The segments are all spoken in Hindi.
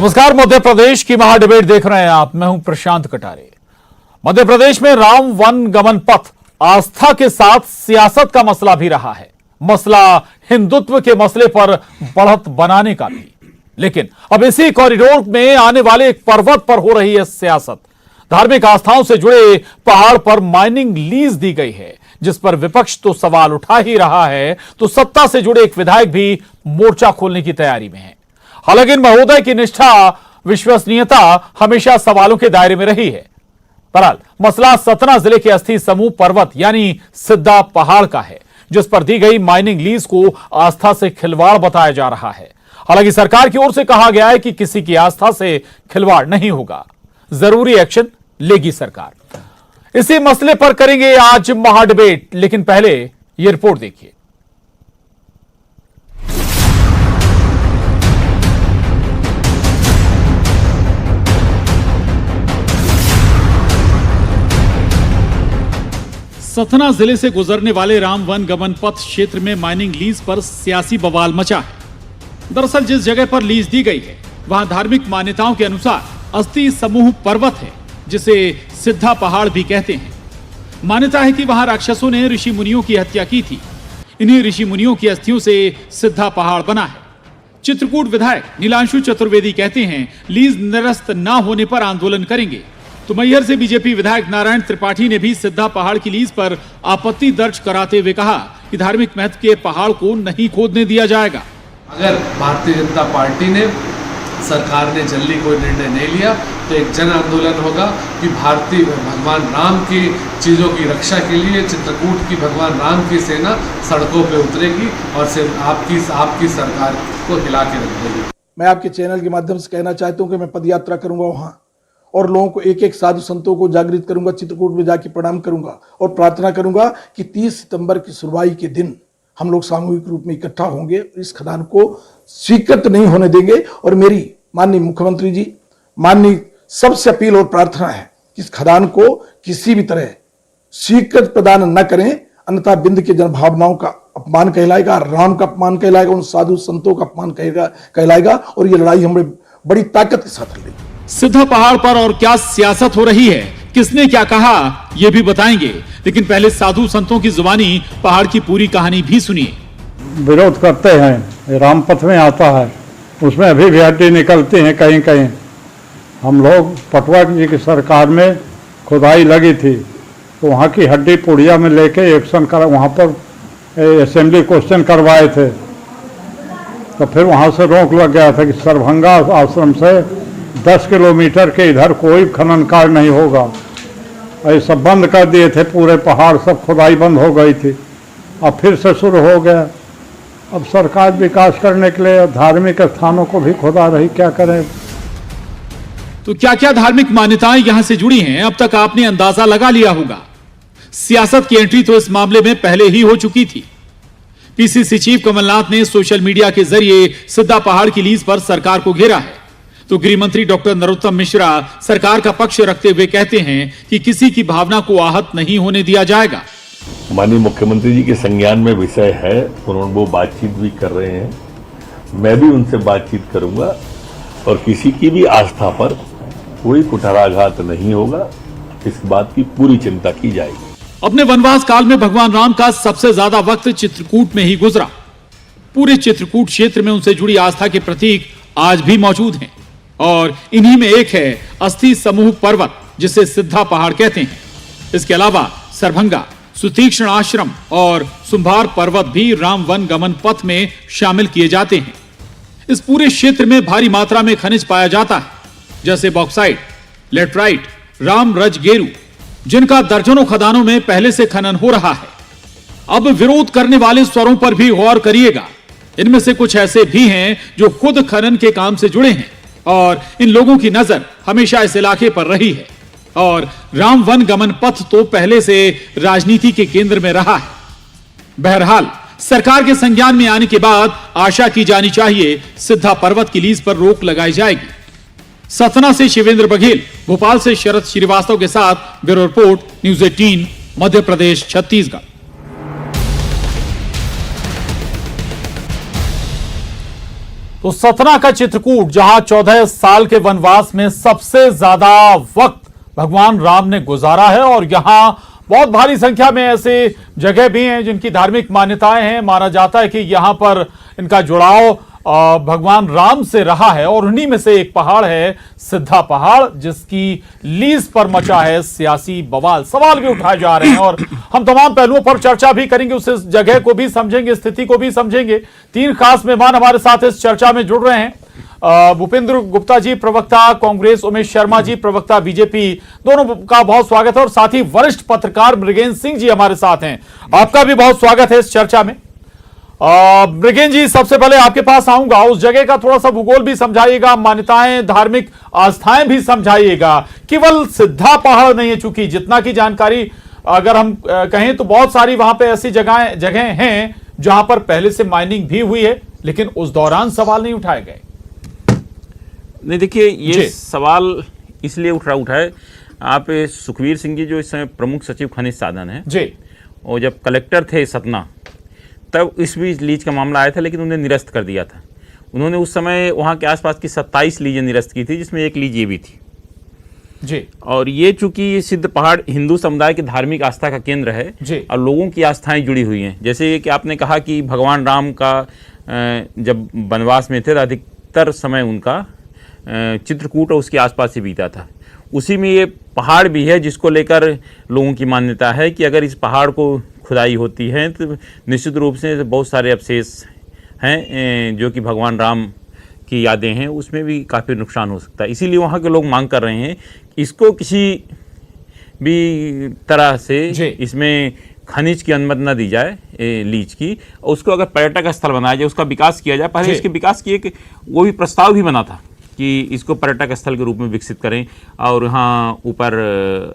नमस्कार, मध्य प्रदेश की महाडिबेट देख रहे हैं आप। मैं हूं प्रशांत कटारे। मध्य प्रदेश में राम वन गमन पथ आस्था के साथ सियासत का मसला भी रहा है। मसला हिंदुत्व के मसले पर बढ़त बनाने का भी। लेकिन अब इसी कॉरिडोर में आने वाले एक पर्वत पर हो रही है सियासत। धार्मिक आस्थाओं से जुड़े पहाड़ पर माइनिंग लीज दी गई है, जिस पर विपक्ष तो सवाल उठा ही रहा है, तो सत्ता से जुड़े एक विधायक भी मोर्चा खोलने की तैयारी में है। हालांकि इन महोदय की निष्ठा, विश्वसनीयता हमेशा सवालों के दायरे में रही है। बहरहाल मसला सतना जिले के अस्थि समूह पर्वत यानी सिद्धा पहाड़ का है, जिस पर दी गई माइनिंग लीज को आस्था से खिलवाड़ बताया जा रहा है। हालांकि सरकार की ओर से कहा गया है कि किसी की आस्था से खिलवाड़ नहीं होगा, जरूरी एक्शन लेगी सरकार। इसी मसले पर करेंगे आज महाडिबेट, लेकिन पहले यह रिपोर्ट देखिए। सतना जिले से गुजरने वाले राम वन गमन पथ क्षेत्र में माइनिंग लीज पर सियासी बवाल मचा है। दरअसल जिस जगह पर लीज दी गई है वहां धार्मिक मान्यताओं के अनुसार अस्थि समूह पर्वत है, जिसे सिद्धा पहाड़ भी कहते हैं। मान्यता है कि वहां राक्षसों ने ऋषि मुनियों की हत्या की थी। इन्हीं ऋषि मुनियों की अस्थियों से सिद्धा पहाड़ बना है। चित्रकूट विधायक नीलांशु चतुर्वेदी कहते हैं लीज निरस्त न होने पर आंदोलन करेंगे। तो मैहर से बीजेपी विधायक नारायण त्रिपाठी ने भी सिद्धा पहाड़ की लीज पर आपत्ति दर्ज कराते हुए कहा कि धार्मिक महत्व के पहाड़ को नहीं खोदने दिया जाएगा। अगर भारतीय जनता पार्टी ने, सरकार ने जल्दी कोई निर्णय नहीं लिया तो एक जन आंदोलन होगा कि भारतीय भगवान राम की चीज़ों की रक्षा के लिए चित्रकूट की भगवान राम की सेना सड़कों पे उतरेगी और सिर्फ आपकी सरकार को हिला के रख देगी। मैं आपके चैनल के माध्यम से कहना चाहता हूँ कि मैं पदयात्रा करूंगा वहाँ और लोगों को एक एक साधु संतों को जागृत करूंगा, चित्रकूट में जाके प्रणाम करूंगा और प्रार्थना करूंगा कि 30 सितंबर की सुनवाई के दिन हम लोग सामूहिक रूप में इकट्ठा होंगे, इस खदान को स्वीकृत नहीं होने देंगे। और मेरी माननीय मुख्यमंत्री जी, माननीय सबसे अपील और प्रार्थना है कि इस खदान को किसी भी तरह स्वीकृत प्रदान न करें, अन्यथा बिंद के जन भावनाओं का अपमान कहलाएगा, राम का अपमान कहलाएगा, उन साधु संतों का अपमान कहलाएगा और ये लड़ाई हमें बड़ी ताकत के साथ लड़ेगी। सिद्धा पहाड़ पर और क्या सियासत हो रही है, किसने क्या कहा, यह भी बताएंगे। लेकिन पहले साधु संतों की जुबानी पहाड़ की पूरी कहानी भी सुनिए। विरोध करते हैं, रामपथ में आता है, उसमें अभी भी हड्डी निकलती हैं कहीं कहीं। हम लोग पटवा जी की सरकार में खुदाई लगी थी तो वहाँ की हड्डी पुड़िया में लेके एक्शन कर, वहाँ पर असेंबली क्वेश्चन करवाए थे तो फिर वहाँ से रोक लग गया था कि सरभंगा आश्रम से 10 किलोमीटर के इधर कोई खनन कार्य नहीं होगा। ऐसा बंद कर दिए थे, पूरे पहाड़ सब खुदाई बंद हो गई थी। अब फिर से शुरू हो गया। अब सरकार विकास करने के लिए धार्मिक स्थानों को भी खुदा रही, क्या करें। तो क्या क्या धार्मिक मान्यताएं यहां से जुड़ी हैं, अब तक आपने अंदाजा लगा लिया होगा। सियासत की एंट्री तो इस मामले में पहले ही हो चुकी थी। पीसीसी चीफ कमलनाथ ने सोशल मीडिया के जरिए सिद्धा पहाड़ की लीज पर सरकार को घेरा है। तो गृह मंत्री डॉक्टर नरोत्तम मिश्रा सरकार का पक्ष रखते हुए कहते हैं कि किसी की भावना को आहत नहीं होने दिया जाएगा। माननीय मुख्यमंत्री जी के संज्ञान में विषय है, उन्होंने वो बातचीत भी कर रहे हैं, मैं भी उनसे बातचीत करूंगा और किसी की भी आस्था पर कोई कुठाराघात नहीं होगा, इस बात की पूरी चिंता की जाएगी। अपने वनवास काल में भगवान राम का सबसे ज्यादा वक्त चित्रकूट में ही गुजरा। पूरे चित्रकूट क्षेत्र में उनसे जुड़ी आस्था के प्रतीक आज भी मौजूद हैं और इन्हीं में एक है अस्थि समूह पर्वत, जिसे सिद्धा पहाड़ कहते हैं। इसके अलावा सरभंगा, सुतीक्ष्ण आश्रम और सुंभार पर्वत भी राम वन गमन पथ में शामिल किए जाते हैं। इस पूरे क्षेत्र में भारी मात्रा में खनिज पाया जाता है, जैसे बॉक्साइट, लेटराइट, राम रज गेरू, जिनका दर्जनों खदानों में पहले से खनन हो रहा है। अब विरोध करने वाले स्वरों पर भी गौर करिएगा। इनमें से कुछ ऐसे भी हैं जो खुद खनन के काम से जुड़े हैं और इन लोगों की नजर हमेशा इस इलाके पर रही है। और राम वन गमन पथ तो पहले से राजनीति के केंद्र में रहा है। बहरहाल सरकार के संज्ञान में आने के बाद आशा की जानी चाहिए सिद्धा पर्वत की लीज पर रोक लगाई जाएगी। सतना से शिवेंद्र बघेल, भोपाल से शरद श्रीवास्तव के साथ bureau report, news 18, Madhya Pradesh, Chhattisgarh. तो सतना का चित्रकूट, जहां 14 साल के वनवास में सबसे ज्यादा वक्त भगवान राम ने गुजारा है, और यहां बहुत भारी संख्या में ऐसे जगह भी हैं जिनकी धार्मिक मान्यताएं हैं। माना जाता है कि यहां पर इनका जुड़ाव भगवान राम से रहा है, और उन्हीं में से एक पहाड़ है सिद्धा पहाड़, जिसकी लीज पर मचा है सियासी बवाल। सवाल भी उठाए जा रहे हैं और हम तमाम पहलुओं पर चर्चा भी करेंगे, उस जगह को भी समझेंगे, स्थिति को भी समझेंगे। तीन खास मेहमान हमारे साथ इस चर्चा में जुड़ रहे हैं। भूपेंद्र गुप्ता जी, प्रवक्ता कांग्रेस, उमेश शर्मा जी, प्रवक्ता बीजेपी, दोनों का बहुत स्वागत है। और साथ ही वरिष्ठ पत्रकार मृगेंद्र सिंह जी हमारे साथ हैं, आपका भी बहुत स्वागत है इस चर्चा में। मृगेंद्र जी, सबसे पहले आपके पास आऊंगा, उस जगह का थोड़ा सा भूगोल भी समझाइएगा, मान्यताएं, धार्मिक आस्थाएं भी समझाइएगा। केवल सिद्धा पहाड़ नहीं है, चूंकि जितना की जानकारी अगर हम कहें तो बहुत सारी वहां पे ऐसी जगह हैं जहां पर पहले से माइनिंग भी हुई है, लेकिन उस दौरान सवाल नहीं उठाए गए। नहीं, देखिए, ये सवाल इसलिए उठा है, आप सुखवीर सिंह जी जो इस समय प्रमुख सचिव खनिज साधन है जी, और जब कलेक्टर थे सतना, तब इस बीच लीज का मामला आया था, लेकिन उन्हें निरस्त कर दिया था। उन्होंने उस समय वहाँ के आसपास की 27 लीजें निरस्त की थी, जिसमें एक लीज ये भी थी जी। और ये चूंकि सिद्ध पहाड़ हिंदू समुदाय की धार्मिक आस्था का केंद्र है जी, और लोगों की आस्थाएं जुड़ी हुई हैं। जैसे कि आपने कहा कि भगवान राम का जब वनवास में थे तो अधिकतर समय उनका चित्रकूट और उसके आसपास ही बीता था। उसी में ये पहाड़ भी है, जिसको लेकर लोगों की मान्यता है कि अगर इस पहाड़ को खुदाई होती है तो निश्चित रूप से बहुत सारे अवशेष हैं जो कि भगवान राम की यादें हैं, उसमें भी काफ़ी नुकसान हो सकता है। इसीलिए वहाँ के लोग मांग कर रहे हैं कि इसको किसी भी तरह से इसमें खनिज की अनुमति न दी जाए, लीज की, और उसको अगर पर्यटक स्थल बनाया जाए, उसका विकास किया जाए। पहले इसके विकास की एक वो भी प्रस्ताव भी बना था कि इसको पर्यटक स्थल के रूप में विकसित करें और यहाँ ऊपर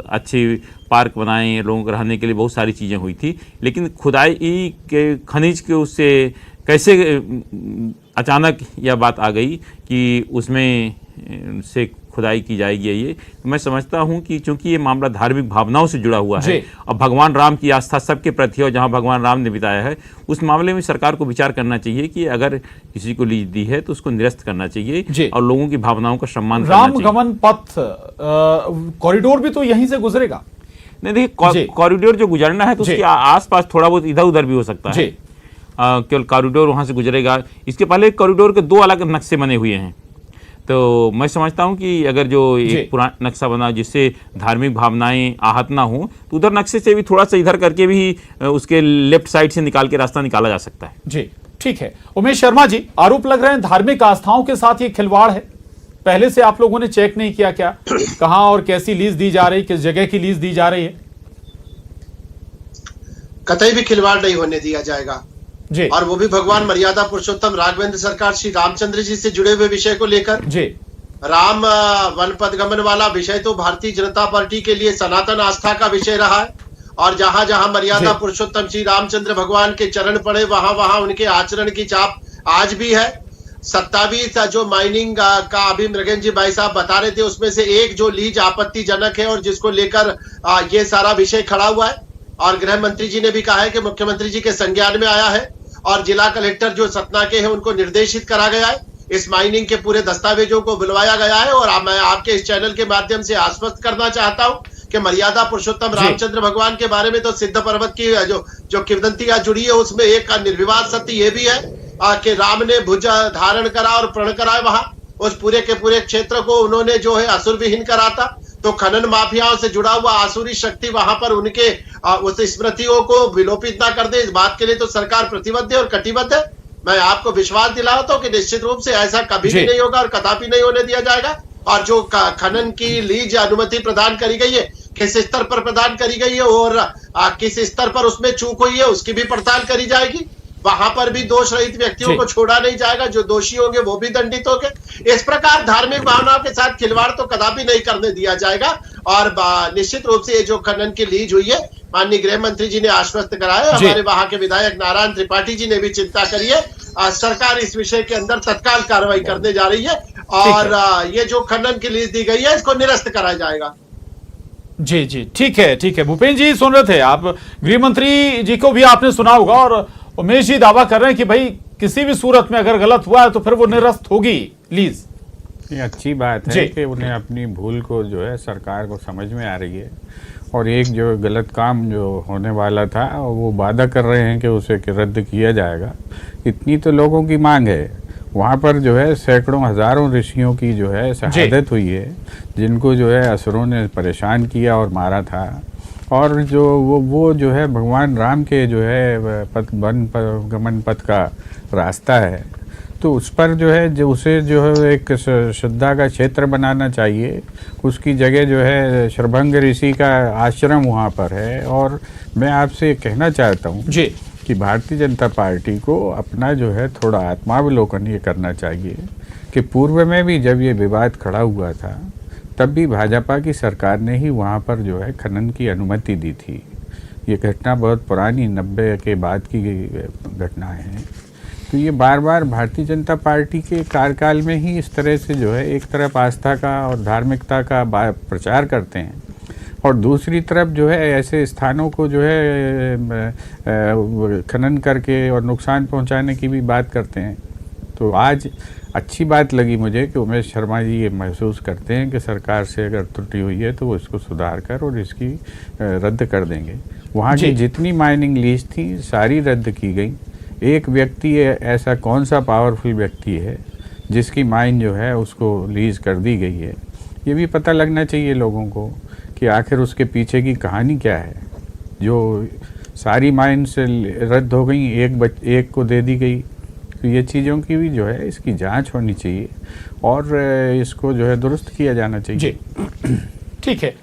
अच्छी पार्क बनाएं, लोगों को रहने के लिए बहुत सारी चीज़ें हुई थी। लेकिन खुदाई के खनिज के उससे कैसे अचानक यह बात आ गई कि उसमें से खुदाई की जाएगी, ये तो मैं समझता हूं कि चूंकि ये मामला धार्मिक भावनाओं से जुड़ा हुआ है और भगवान राम की आस्था सबके प्रति है, और जहां भगवान राम ने बिताया है, उस मामले में सरकार को विचार करना चाहिए कि अगर किसी को लीज दी है तो उसको निरस्त करना चाहिए और लोगों की भावनाओं का सम्मान करना चाहिए। राम गमन पथ कॉरिडोर भी तो यहीं से गुजरेगा। नहीं, देखिए, कॉरिडोर जो गुजरना है तो उसके आसपास थोड़ा बहुत इधर उधर भी हो सकता है, केवल कॉरिडोर वहां से गुजरेगा। इसके पहले कॉरिडोर के 2 अलग नक्शे बने हुए हैं, तो मैं समझता हूं कि अगर जो एक पुराना नक्शा बना जिससे धार्मिक भावनाएं आहत ना हो, तो उधर नक्शे से भी थोड़ा सा इधर करके भी उसके लेफ्ट साइड से निकाल के रास्ता निकाला जा सकता है। जी, ठीक है। उमेश शर्मा जी, आरोप लग रहे हैं धार्मिक आस्थाओं के साथ ये खिलवाड़ है। पहले से आप लोगों ने चेक नहीं किया क्या, कहां और कैसी लीज दी जा रही, किस जगह की लीज दी जा रही है? कतई भी खिलवाड़ नहीं होने दिया जाएगा जी, और वो भी भगवान मर्यादा पुरुषोत्तम राघवेंद्र सरकार श्री रामचंद्र जी से जुड़े हुए विषय को लेकर। जी, राम वन पदगमन वाला विषय तो भारतीय जनता पार्टी के लिए सनातन आस्था का विषय रहा है, और जहां जहां मर्यादा पुरुषोत्तम श्री रामचंद्र भगवान के चरण पड़े, वहां वहां उनके आचरण की छाप आज भी है। 27 जो माइनिंग का अभी मृगेंद्र जी भाई साहब बता रहे थे, उसमें से एक जो लीज आपत्तिजनक है और जिसको लेकर ये सारा विषय खड़ा हुआ है, और गृह मंत्री जी ने भी कहा है कि मुख्यमंत्री जी के संज्ञान में आया है और जिला कलेक्टर जो सतना के हैं उनको निर्देशित करा गया है। इस माइनिंग के पूरे दस्तावेजों को बुलवाया गया है, और मैं आपके इस चैनल के माध्यम से आश्वस्त करना चाहता हूं कि मर्यादा पुरुषोत्तम रामचंद्र भगवान के बारे में तो सिद्ध पर्वत की जो किंवदंतियां जुड़ी है, उसमें एक निर्विवाद सत्य ये भी है कि राम ने भुज धारण करा और प्रण करा वहां उस पूरे के पूरे क्षेत्र को उन्होंने जो है असुर विहीन करा था। तो खनन माफियाओं से जुड़ा हुआ आसुरी शक्ति वहां पर उनके उस स्मृतियों को विलोपित ना कर दे, इस बात के लिए तो सरकार प्रतिबद्ध है और कटिबद्ध है। मैं आपको विश्वास दिलाता हूं कि निश्चित रूप से ऐसा कभी भी नहीं होगा और कदापि नहीं होने दिया जाएगा। और जो खनन की लीज अनुमति प्रदान करी गई है, किस स्तर पर प्रदान करी गई है और किस स्तर पर उसमें चूक हुई है, उसकी भी पड़ताल करी जाएगी। वहां पर भी दोष रहित व्यक्तियों को छोड़ा नहीं जाएगा, जो दोषी होंगे वो भी दंडित होंगे। इस प्रकार धार्मिक भावनाओं के साथ खिलवाड़ तो कदापि नहीं करने दिया जाएगा। और निश्चित रूप से ये जो खनन की लीज हुई है, माननीय गृह मंत्री जी ने आश्वस्त कराया, हमारे वहां के विधायक नारायण त्रिपाठी जी ने भी चिंता करी है। सरकार इस विषय के अंदर तत्काल कार्रवाई करने जा रही है और ये जो खनन की लीज दी गई है इसको निरस्त कराया जाएगा। जी जी, ठीक है, ठीक है। भूपेंद्र जी सुन रहे थे आप, गृह मंत्री जी को भी आपने सुना होगा, और उमेश जी दावा कर रहे हैं कि भाई किसी भी सूरत में अगर गलत हुआ है तो फिर वो निरस्त होगी लीज। ये अच्छी बात है कि उन्हें अपनी भूल को जो है सरकार को समझ में आ रही है, और एक जो गलत काम जो होने वाला था वो वादा कर रहे हैं कि उसे रद्द किया जाएगा। इतनी तो लोगों की मांग है। वहाँ पर जो है सैकड़ों हजारों ऋषियों की जो है शहादत हुई है, जिनको जो है असुरों ने परेशान किया और मारा था। और जो वो जो है भगवान राम के जो है वन गमन पथ का रास्ता है, तो उस पर जो है जो उसे जो है एक श्रद्धा का क्षेत्र बनाना चाहिए। उसकी जगह जो है शरभंग ऋषि का आश्रम वहाँ पर है। और मैं आपसे कहना चाहता हूँ जी कि भारतीय जनता पार्टी को अपना जो है थोड़ा आत्मावलोकन ये करना चाहिए कि पूर्व में भी जब ये विवाद खड़ा हुआ था तब भी भाजपा की सरकार ने ही वहाँ पर जो है खनन की अनुमति दी थी। ये घटना बहुत पुरानी 90 के बाद की घटना है। तो ये बार बार भारतीय जनता पार्टी के कार्यकाल में ही इस तरह से जो है एक तरफ आस्था का और धार्मिकता का प्रचार करते हैं और दूसरी तरफ जो है ऐसे स्थानों को जो है खनन करके और नुकसान पहुंचाने की भी बात करते हैं। तो आज अच्छी बात लगी मुझे कि उमेश शर्मा जी ये महसूस करते हैं कि सरकार से अगर त्रुटि हुई है तो वो इसको सुधार कर और इसकी रद्द कर देंगे। वहाँ की जितनी माइनिंग लीज थी सारी रद्द की गई। एक व्यक्ति ऐसा कौन सा पावरफुल व्यक्ति है जिसकी माइन जो है उसको लीज कर दी गई है, ये भी पता लगना चाहिए लोगों को कि आखिर उसके पीछे की कहानी क्या है। जो सारी माइन से रद्द हो गई, एक को दे दी गई, तो ये चीज़ों की भी जो है इसकी जांच होनी चाहिए और इसको जो है दुरुस्त किया जाना चाहिए। जी ठीक है।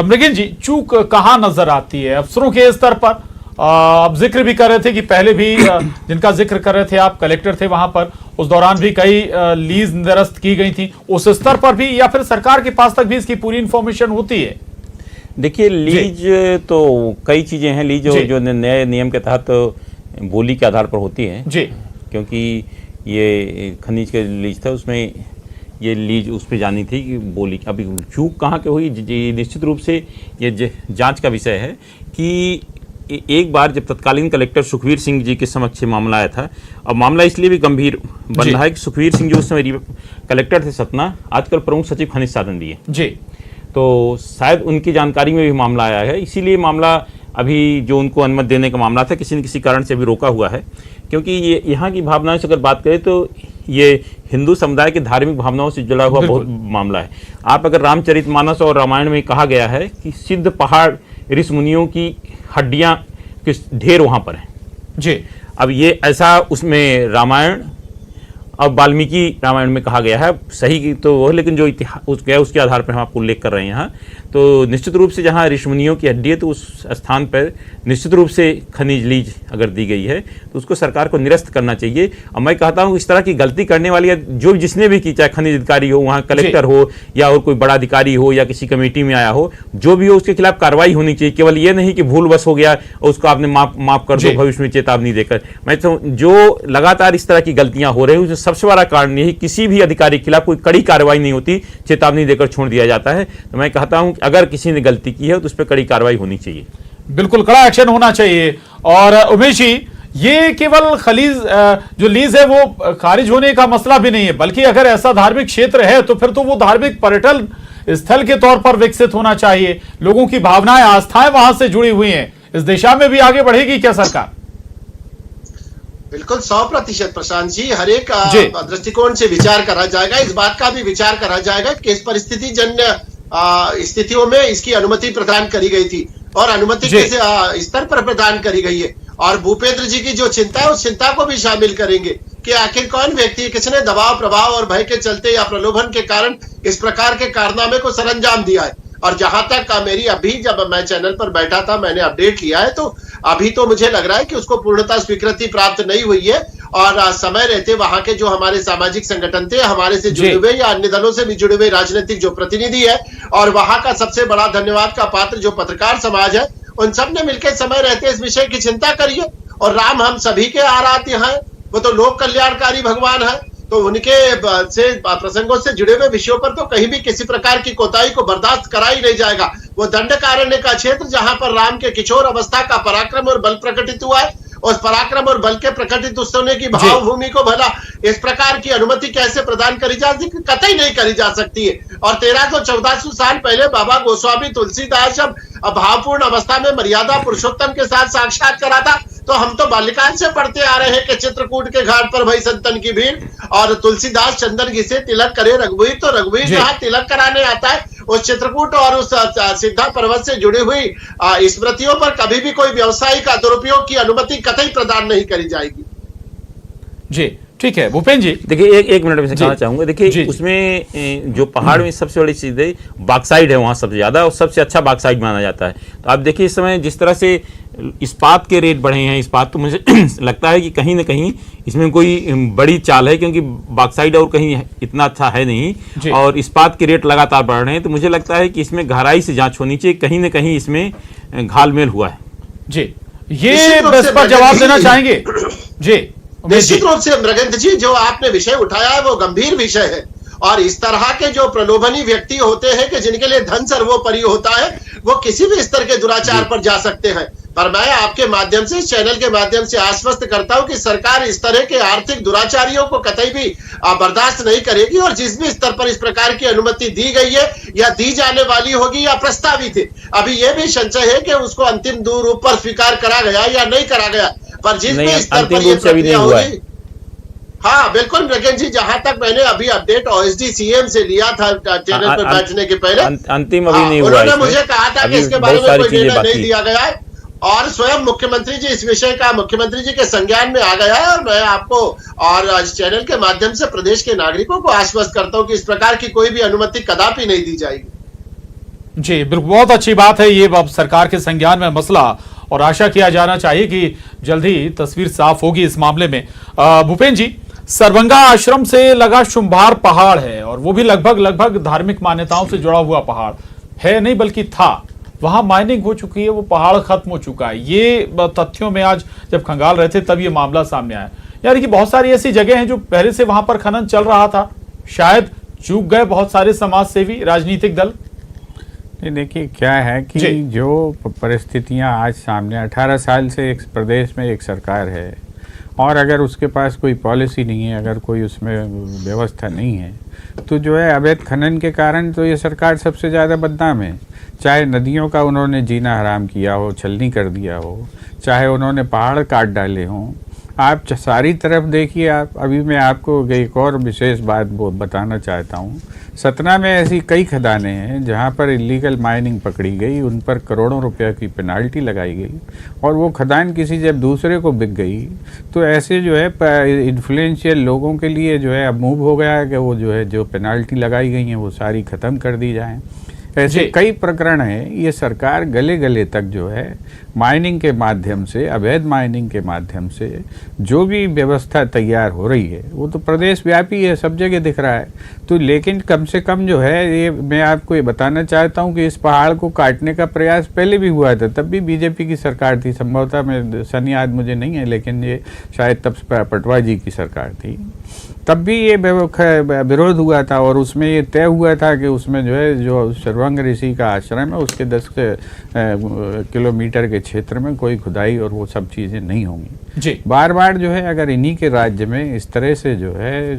मृगेन जी, चूक कहाँ नजर आती है अफसरों के स्तर पर? आप जिक्र भी कर रहे थे कि पहले भी जिनका जिक्र कर रहे थे आप कलेक्टर थे वहां पर, उस दौरान भी कई लीज निरस्त की गई थी। उस स्तर पर भी या फिर सरकार के पास तक भी इसकी पूरी इंफॉर्मेशन होती है? देखिए, लीज तो कई चीजें हैं। लीज जो नए नियम के तहत बोली के आधार पर होती है जी, क्योंकि ये खनिज के लीज था, उसमें ये लीज उस पर जानी थी कि बोली। अभी चूक कहाँ के हुई, निश्चित रूप से ये जांच का विषय है कि एक बार जब तत्कालीन कलेक्टर सुखवीर सिंह जी के समक्ष मामला आया था, अब मामला इसलिए भी गंभीर बन रहा है कि सुखवीर सिंह जी उस समय कलेक्टर थे सतना, आजकल प्रमुख सचिव खनिज साधन दिए जी, तो शायद उनकी जानकारी में भी मामला आया है। इसीलिए मामला अभी जो उनको अनुमति देने का मामला था किसी न किसी कारण से अभी रोका हुआ है, क्योंकि ये यहाँ की भावनाओं से अगर बात करें तो ये हिंदू समुदाय की धार्मिक भावनाओं से जुड़ा हुआ बहुत मामला है। आप अगर रामचरितमानस और रामायण में कहा गया है कि सिद्ध पहाड़ ऋषि मुनियों की हड्डियां के ढेर वहां पर हैं जी। अब ये ऐसा उसमें रामायण और वाल्मीकि रामायण में कहा गया है, सही तो वो, लेकिन जो इतिहास उसके आधार पर हम आपको उल्लेख कर रहे हैं यहाँ, तो निश्चित रूप से जहाँ ऋषि मुनियों की हड्डी है तो उस स्थान पर निश्चित रूप से खनिज लीज अगर दी गई है तो उसको सरकार को निरस्त करना चाहिए। और मैं कहता हूँ इस तरह की गलती करने वाली जो जिसने भी की, चाहे खनिज अधिकारी हो, वहाँ कलेक्टर हो या और कोई बड़ा अधिकारी हो या किसी कमेटी में आया हो, जो भी हो उसके खिलाफ कार्रवाई होनी चाहिए। केवल ये नहीं कि भूलवश हो गया और उसको आपने माफ कर दो भविष्य में चेतावनी देकर। मैं तो जो लगातार इस तरह की गलतियां हो रही है सबसे बड़ा कारण यही, किसी भी अधिकारी के खिलाफ कोई कड़ी कार्रवाई नहीं होती, चेतावनी देकर छोड़ दिया जाता है। तो मैं कहता हूं अगर किसी ने गलती की है तो उस पर कड़ी कार्रवाई होनी चाहिए, बिल्कुल कड़ा एक्शन होना चाहिए। और उमेश जी, ये केवल खलीज जो लीज है वो खारिज होने का मसला भी नहीं है, बल्कि अगर ऐसा धार्मिक क्षेत्र है तो फिर तो वो धार्मिक पर्यटन स्थल के तौर पर विकसित होना चाहिए। लोगों की भावनाएं, आस्थाएं वहां से जुड़ी हुई हैं। इस दिशा में भी आगे बढ़ेगी क्या सरकार? बिल्कुल 100% प्रशांत जी, हर एक दृष्टिकोण से विचार करा जाएगा। इस बात का भी विचार करा जाएगा कि इस परिस्थिति जन्य स्थितियों में इसकी अनुमति प्रदान करी गई थी और अनुमति किस स्तर पर प्रदान करी गई है, और भूपेंद्र जी की जो चिंता है उस चिंता को भी शामिल करेंगे कि आखिर कौन व्यक्ति, किसने दबाव, प्रभाव और भय के चलते या प्रलोभन के कारण इस प्रकार के कारनामे को सरंजाम दिया है। और जहां तक मेरी अभी जब मैं चैनल पर बैठा था मैंने अपडेट किया है, तो अभी तो मुझे लग रहा है कि उसको पूर्णतः स्वीकृति प्राप्त नहीं हुई है। और समय रहते वहां के जो हमारे सामाजिक संगठन थे, हमारे से जुड़े हुए या अन्य दलों से भी जुड़े हुए राजनीतिक जो प्रतिनिधि है, और वहां का सबसे बड़ा धन्यवाद का पात्र जो पत्रकार समाज है, उन सब ने मिलकर समय रहते इस विषय की चिंता करी है। और राम हम सभी के आराध्य हैं, वो तो लोक कल्याणकारी भगवान है, तो उनके से प्रसंगों से जुड़े हुए विषयों पर तो कहीं भी किसी प्रकार की कोताही को बर्दाश्त करा ही नहीं जाएगा। वो दंडकारण्य का क्षेत्र जहां पर राम के किशोर अवस्था का पराक्रम और बल प्रकटित हुआ है, उस पराक्रम और बल के प्रकटित उस होने की भावभूमि को भला इस प्रकार की अनुमति कैसे प्रदान करी जा सकती, कतई नहीं करी जा सकती है। और 1300-1400 साल पहले बाबा गोस्वामी तुलसीदास जब भावपूर्ण अवस्था में मर्यादा पुरुषोत्तम के साथ साक्षात करा था, तो हम तो बाल्यकाल से पढ़ते आ रहे हैं कि चित्रकूट के घाट पर भई संतन की भीड़, और तुलसीदास चंदन घिसे तिलक करे रघुवीर, तो रघुवीर जहाँ तिलक कराने आता है उस चित्रकूट और उस सिद्धा पर्वत से जुड़ी हुई स्मृतियों पर कभी भी कोई व्यवसायिक दुरुपयोग की अनुमति कतई प्रदान नहीं करी जाएगी। जी ठीक है भूपेन जी, देखिए एक मिनट में कहना चाहूंगा। देखिए उसमें जो पहाड़ में सबसे बड़ी चीज है बॉक्साइट है, वहाँ सबसे ज्यादा और सबसे अच्छा बॉक्साइट माना जाता है। तो आप देखिए इस समय जिस तरह से इस्पात के रेट बढ़े हैं, इस्पात तो मुझे लगता है कि कहीं ना कहीं इसमें कोई बड़ी चाल है, क्योंकि बॉक्साइट और कहीं इतना अच्छा है नहीं और इस्पात के रेट लगातार बढ़ रहे हैं। तो मुझे लगता है कि इसमें गहराई से जांच होनी चाहिए, कहीं ना कहीं इसमें घालमेल हुआ है। जी ये इस पर जवाब देना चाहेंगे? जी निश्चित रूप से मृगेंद्र जी, जो आपने विषय उठाया है वो गंभीर विषय है, और इस तरह के जो प्रलोभनी व्यक्ति होते हैं कि जिनके लिए धन सर्वोपरि होता है, वो किसी भी स्तर के दुराचार पर जा सकते हैं। पर मैं आपके माध्यम से, इस चैनल के माध्यम से आश्वस्त करता हूं कि सरकार इस तरह के आर्थिक दुराचारियों को कतई भी बर्दाश्त नहीं करेगी, और जिस भी स्तर पर इस प्रकार की अनुमति दी गई है या दी जाने वाली होगी या प्रस्तावित है, अभी यह भी संशय है कि उसको अंतिम रूप पर स्वीकार करा गया या नहीं करा गया, पर जिस भी स्तर पर यह प्रक्रिया होगी। हाँ बिल्कुल मृगेंद्र जी, जहां तक मैंने अभी अपडेट OSD CM से लिया था चैनल पर बैठने के पहले, अंतिम अभी नहीं हुआ, उन्होंने मुझे कहा था कि इसके बारे में कोई निर्णय नहीं दिया गया है, और स्वयं मुख्यमंत्री जी इस विषय का मुख्यमंत्री जी के संज्ञान में आ गया है। और मैं आपको और इस चैनल के माध्यम से प्रदेश के नागरिकों को आश्वस्त करता हूं कि इस प्रकार की कोई भी अनुमति कदापि नहीं दी जाएगी। जी बिल्कुल, बहुत अच्छी बात है। ये अब सरकार के संज्ञान में मसला, और आशा किया जाना चाहिए कि जल्द ही तस्वीर साफ होगी इस मामले में। भूपेन जी, सरभंगा आश्रम से लगा शुंभार पहाड़ है, और वो भी लगभग धार्मिक मान्यताओं से जुड़ा हुआ पहाड़ है, नहीं बल्कि था। वहां माइनिंग हो चुकी है, वो पहाड़ खत्म हो चुका है। ये तथ्यों में आज जब खंगाल रहे थे तब ये मामला सामने आया। यानी कि बहुत सारी ऐसी जगह हैं जो पहले से वहां पर खनन चल रहा था, शायद चूक गए बहुत सारे समाज सेवी, राजनीतिक दल। देखिए क्या है कि जो परिस्थितियां आज सामने, 18 साल से एक प्रदेश में एक सरकार है, और अगर उसके पास कोई पॉलिसी नहीं है, अगर कोई उसमें व्यवस्था नहीं है, तो जो है अवैध खनन के कारण तो ये सरकार सबसे ज़्यादा बदनाम है। चाहे नदियों का उन्होंने जीना हराम किया हो, छलनी कर दिया हो, चाहे उन्होंने पहाड़ काट डाले हों, आप सारी तरफ देखिए। आप अभी मैं आपको एक और विशेष बात बताना चाहता हूँ। सतना में ऐसी कई खदानें हैं जहाँ पर इलीगल माइनिंग पकड़ी गई, उन पर करोड़ों रुपया की पेनाल्टी लगाई गई, और वो खदान किसी जब दूसरे को बिक गई तो ऐसे जो है इन्फ्लुएंशियल लोगों के लिए जो है अब मूव हो गया है कि वो जो है जो पेनाल्टी लगाई गई हैं वो सारी ख़त्म कर दी जाएँ। ऐसे कई प्रकरण हैं। ये सरकार गले तक जो है माइनिंग के माध्यम से, अवैध माइनिंग के माध्यम से जो भी व्यवस्था तैयार हो रही है वो तो प्रदेश व्यापी है, सब जगह दिख रहा है। तो लेकिन कम से कम जो है, ये मैं आपको ये बताना चाहता हूँ कि इस पहाड़ को काटने का प्रयास पहले भी हुआ था, तब भी बीजेपी की सरकार थी। संभवतः में सन याद मुझे नहीं है, लेकिन ये शायद तब पटवा जी की सरकार थी, तब भी ये विरोध हुआ था, और उसमें ये तय हुआ था कि उसमें जो है जो सर्वंग ऋषि का आश्रम है उसके 10 किलोमीटर के क्षेत्र में कोई खुदाई और वो सब चीज़ें नहीं होंगी। जी बार बार जो है अगर इन्हीं के राज्य में इस तरह से जो है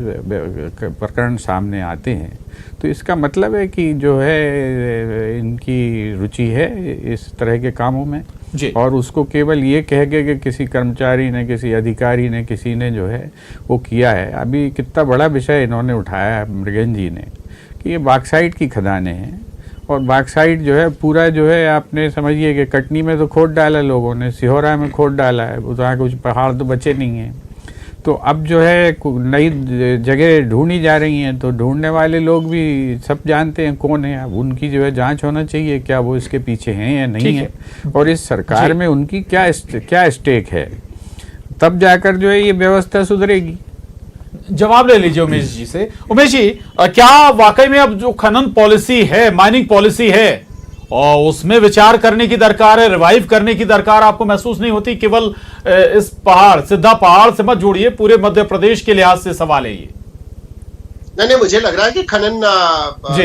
प्रकरण सामने आते हैं तो इसका मतलब है कि जो है इनकी रुचि है इस तरह के कामों में जी। और उसको केवल ये कह के कि किसी कर्मचारी ने, किसी अधिकारी ने, किसी ने जो है वो किया है। अभी कितना बड़ा विषय इन्होंने उठाया है मृगेंद्र जी ने कि ये बॉक्साइट की खदानें हैं, और बॉक्साइट जो है पूरा जो है आपने समझिए कि कटनी में तो खोद डाला लोगों ने, सिहोरा में खोद डाला है, वहाँ कुछ पहाड़ तो बचे नहीं हैं। तो अब जो है नई जगह ढूंढी जा रही हैं, तो ढूंढने वाले लोग भी सब जानते हैं कौन है। अब उनकी जो है जांच होना चाहिए, क्या वो इसके पीछे हैं या नहीं है, और इस सरकार में उनकी क्या स्टेक है, तब जाकर जो है ये व्यवस्था सुधरेगी। जवाब ले लीजिए उमेश जी से। उमेश जी, क्या वाकई में अब जो खनन पॉलिसी है, माइनिंग पॉलिसी है, और उसमें विचार करने की दरकार है, रिवाइव करने की दरकार आपको महसूस नहीं होती? केवल इस पहाड़, सिद्धा पहाड़ से मत जोड़िए, पूरे मध्य प्रदेश के लिहाज से सवाल है ये। नहीं, मुझे लग रहा है कि खनन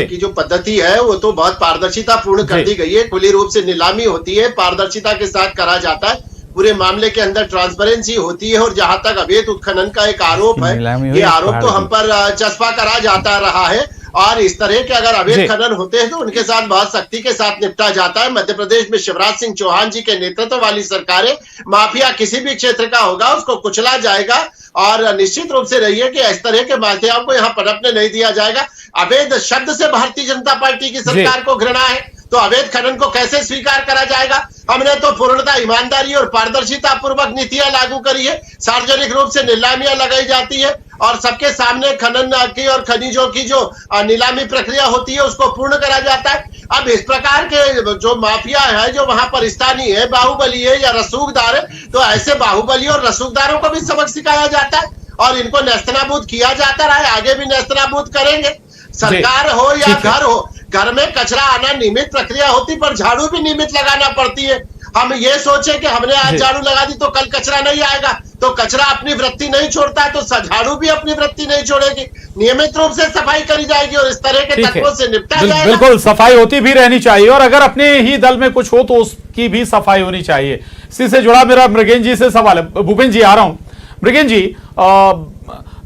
की जो पद्धति है वो तो बहुत पारदर्शिता पूर्ण कर दी गई है। खुली रूप से नीलामी होती है, पारदर्शिता के साथ करा जाता है, पूरे मामले के अंदर ट्रांसपेरेंसी होती है। और जहां तक अवैध उत्खनन का एक आरोप है, ये आरोप तो हम पर चस्पा करा जाता रहा है और इस तरह के अगर अवैध खनन होते हैं तो उनके साथ बहुत सख्ती के साथ निपटा जाता है। मध्य प्रदेश में शिवराज सिंह चौहान जी के नेतृत्व वाली सरकारें, माफिया किसी भी क्षेत्र का होगा उसको कुचला जाएगा और निश्चित रूप से रहिए कि इस तरह के माफियाओं को यहाँ पनपने नहीं दिया जाएगा। अवैध शब्द से भारतीय जनता पार्टी की सरकार को घृणा है तो अवैध खनन को कैसे स्वीकार करा जाएगा। हमने तो पूर्णतः ईमानदारी और पारदर्शिता पूर्वक नीतियां लागू करी है। सार्वजनिक रूप से नीलामियां लगाई जाती है और सबके सामने खनन की और खनिजों की जो नीलामी प्रक्रिया होती है उसको पूर्ण करा जाता है। अब इस प्रकार के जो माफिया है जो वहां पर स्थानीय है, बाहुबली है या रसूखदार है, तो ऐसे बाहुबली और रसूखदारों को भी सबक सिखाया जाता है और इनको नेस्तनाबूद किया जाता रहा है, आगे भी नेस्तनाबूद करेंगे। सरकार हो या घर हो, घर में कचरा आना नियमित प्रक्रिया होती पर झाड़ू भी नियमित लगाना पड़ती है। हम ये सोचे कि हमने आज झाड़ू लगा दी तो कल कचरा नहीं आएगा, तो कचरा अपनी वृत्ति नहीं छोड़ता है तो झाड़ू भी अपनी वृत्ति नहीं छोड़ेगी। नियमित रूप से सफाई करी जाएगी और इस तरह के तत्वों से निपटा जाएगा। बिल्कुल सफाई होती भी रहनी चाहिए और अगर अपने ही दल में कुछ हो तो उसकी भी सफाई होनी चाहिए। इसी से जुड़ा मेरा मृगेन जी से सवाल है। भूपेन जी आ रहा हूं। मृगेन जी,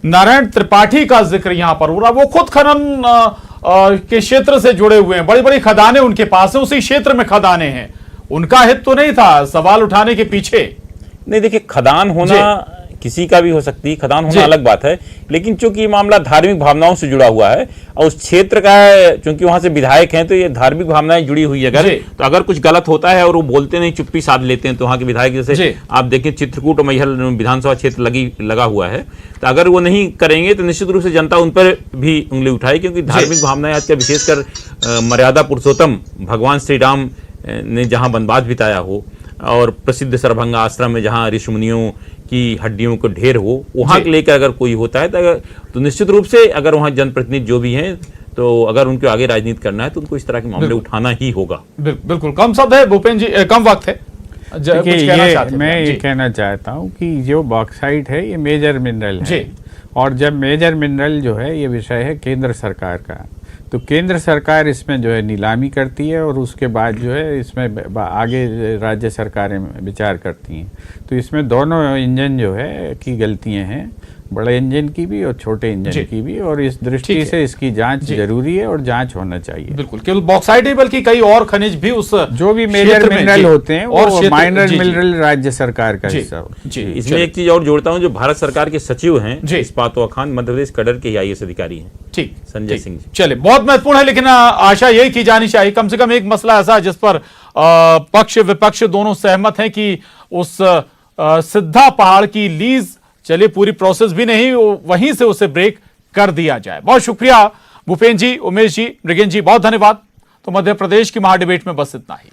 नारायण त्रिपाठी का जिक्र यहां पर हो रहा, वो खुद खनन के क्षेत्र से जुड़े हुए हैं, बड़ी बड़ी खदानें उनके पास है, उसी क्षेत्र में खदानें हैं, उनका हित तो नहीं था सवाल उठाने के पीछे? नहीं, देखिए, खदान होना किसी का भी हो सकती है, खदान होना अलग बात है, लेकिन चूंकि ये मामला धार्मिक भावनाओं से जुड़ा हुआ है और उस क्षेत्र का है, चूंकि वहां से विधायक हैं तो ये धार्मिक भावनाएं जुड़ी हुई है। अगर कुछ गलत होता है और वो बोलते नहीं, चुप्पी साध लेते हैं, तो वहां के विधायक जैसे आप देखें चित्रकूट और मैहर विधानसभा क्षेत्र लगा हुआ है, तो अगर वो नहीं करेंगे तो निश्चित रूप से जनता उन पर भी उंगली उठाए, क्योंकि धार्मिक भावनाएं आज का विशेषकर मर्यादा पुरुषोत्तम भगवान श्री राम ने जहां वनवास बिताया हो और प्रसिद्ध सरभंगा आश्रम में जहां ऋषि मुनियों की हड्डियों को ढेर हो, वहां के लेकर अगर कोई होता है तो निश्चित रूप से अगर वहां जनप्रतिनिधि जो भी हैं तो अगर उनको आगे राजनीति करना है तो उनको इस तरह के मामले उठाना ही होगा। बिल्कुल कम शब्द है भूपेन जी, कम वक्त है। मैं ये कहना चाहता हूँ कि जो बॉक्साइट है ये मेजर मिनरल है और जब मेजर मिनरल जो है ये विषय है केंद्र सरकार का, तो केंद्र सरकार इसमें जो है नीलामी करती है और उसके बाद जो है इसमें आगे राज्य सरकारें विचार करती हैं। तो इसमें दोनों इंजन जो है की गलतियां हैं, बड़े इंजन की भी और छोटे इंजन की भी, और इस दृष्टि से इसकी जांच जरूरी है और जांच होना चाहिए। बिल्कुल, केवल बॉक्साइट ही बल्कि कई और खनिज भी उस जो भी मेजर मिनरल होते हैं और माइनर मिनरल राज्य सरकार का हिस्सा होता है। इसमें एक चीज और जोड़ता हूं, जो भारत सरकार के सचिव हैं इस्पात व खान, मध्य प्रदेश कैडर के IAS अधिकारी हैं, ठीक, संजय सिंह जी। चलिए, बहुत महत्वपूर्ण है, लेकिन आशा यही की जानी चाहिए कम से कम एक मसला ऐसा जिस पर पक्ष विपक्ष दोनों सहमत हैं कि उस सिद्धा पहाड़ की लीज, चलिए पूरी प्रोसेस भी नहीं, वहीं से उसे ब्रेक कर दिया जाए। बहुत शुक्रिया भूपेन जी, उमेश जी, मृगेन जी, बहुत धन्यवाद। तो मध्य प्रदेश की महाडिबेट में बस इतना ही।